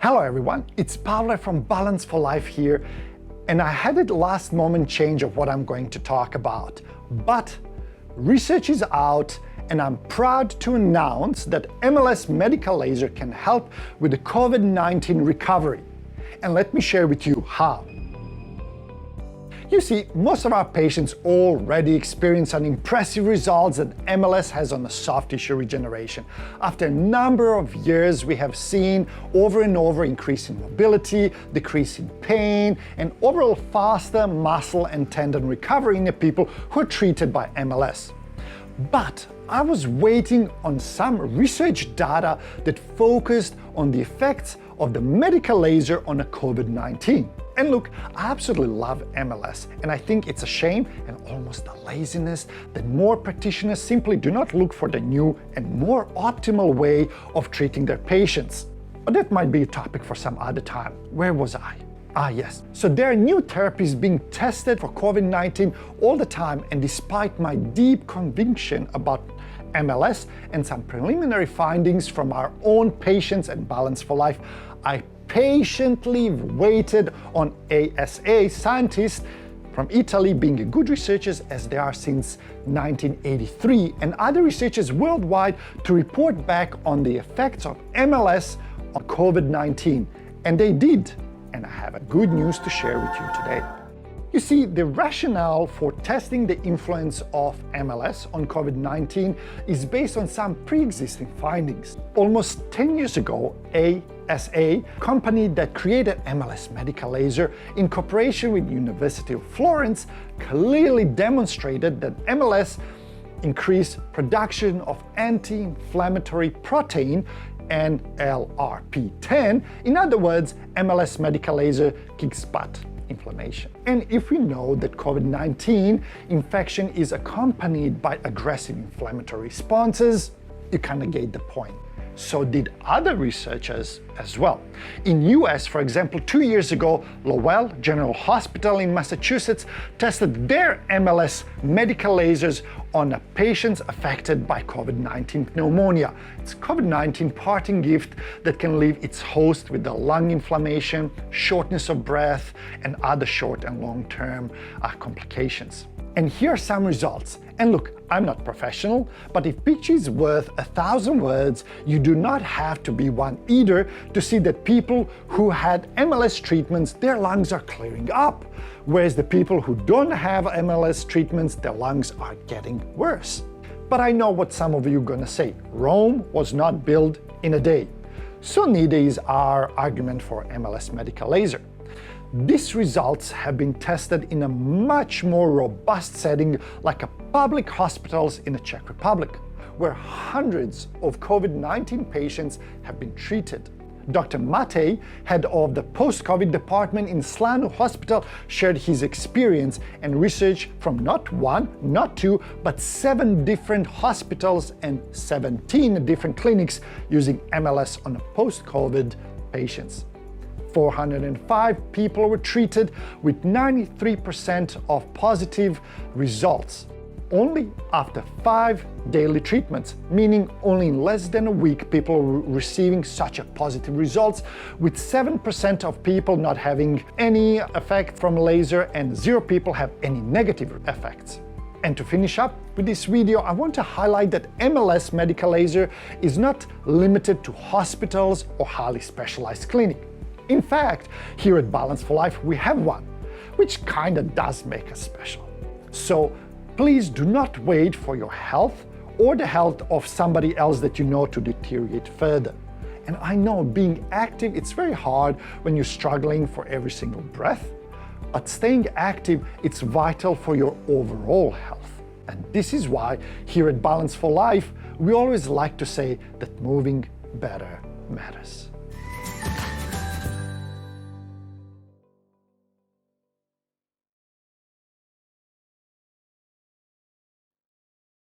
Hello everyone, it's Pavle from Balance for Life here, and I had a last moment change of what I'm going to talk about. But research is out, and I'm proud to announce that MLS medical laser can help with the COVID-19 recovery. And let me share with you how. You see, most of our patients already experience an impressive results that MLS has on the soft tissue regeneration. After a number of years, we have seen over and over increase in mobility, decrease in pain, and overall faster muscle and tendon recovery in the people who are treated by MLS. But I was waiting on some research data that focused on the effects of the medical laser on the COVID-19. And look, I absolutely love MLS, and I think it's a shame and almost a laziness that more practitioners simply do not look for the new and more optimal way of treating their patients. But that might be a topic for some other time. Where was I? Yes. So there are new therapies being tested for COVID-19 all the time, and despite my deep conviction about MLS and some preliminary findings from our own patients at Balance for Life, I patiently waited on ASA scientists from Italy, being good researchers as they are since 1983, and other researchers worldwide to report back on the effects of MLS on COVID-19. And they did. And I have a good news to share with you today. You see, the rationale for testing the influence of MLS on COVID-19 is based on some pre-existing findings. Almost 10 years ago, ASA, company that created MLS medical laser in cooperation with University of Florence, clearly demonstrated that MLS increased production of anti-inflammatory protein and LRP10. In other words, MLS medical laser kicks butt inflammation. And if we know that COVID-19 infection is accompanied by aggressive inflammatory responses, you kind of get the point. So did other researchers as well. In US, for example, 2 years ago, Lowell General Hospital in Massachusetts tested their MLS medical lasers on patients affected by COVID-19 pneumonia. It's COVID-19 parting gift that can leave its host with the lung inflammation, shortness of breath, and other short and long-term complications. And here are some results. And look, I'm not professional, but if picture is worth 1,000 words, you do not have to be one either to see that people who had MLS treatments, their lungs are clearing up, whereas the people who don't have MLS treatments, their lungs are getting worse. But I know what some of you are gonna say. Rome was not built in a day. So neither is our argument for MLS medical laser. These results have been tested in a much more robust setting like public hospitals in the Czech Republic, where hundreds of COVID-19 patients have been treated. Dr. Matej, head of the post-COVID department in Slanu Hospital, shared his experience and research from not one, not two, but 7 different hospitals and 17 different clinics using MLS on post-COVID patients. 405 people were treated with 93% of positive results. Only after 5 daily treatments, meaning only in less than a week people were receiving such a positive results, with 7% of people not having any effect from laser and 0 people have any negative effects. And to finish up with this video, I want to highlight that MLS medical laser is not limited to hospitals or highly specialized clinics. In fact, here at Balance for Life, we have one, which kinda does make us special. So please do not wait for your health or the health of somebody else that you know to deteriorate further. And I know being active, it's very hard when you're struggling for every single breath, but staying active, it's vital for your overall health. And this is why here at Balance for Life, we always like to say that moving better matters.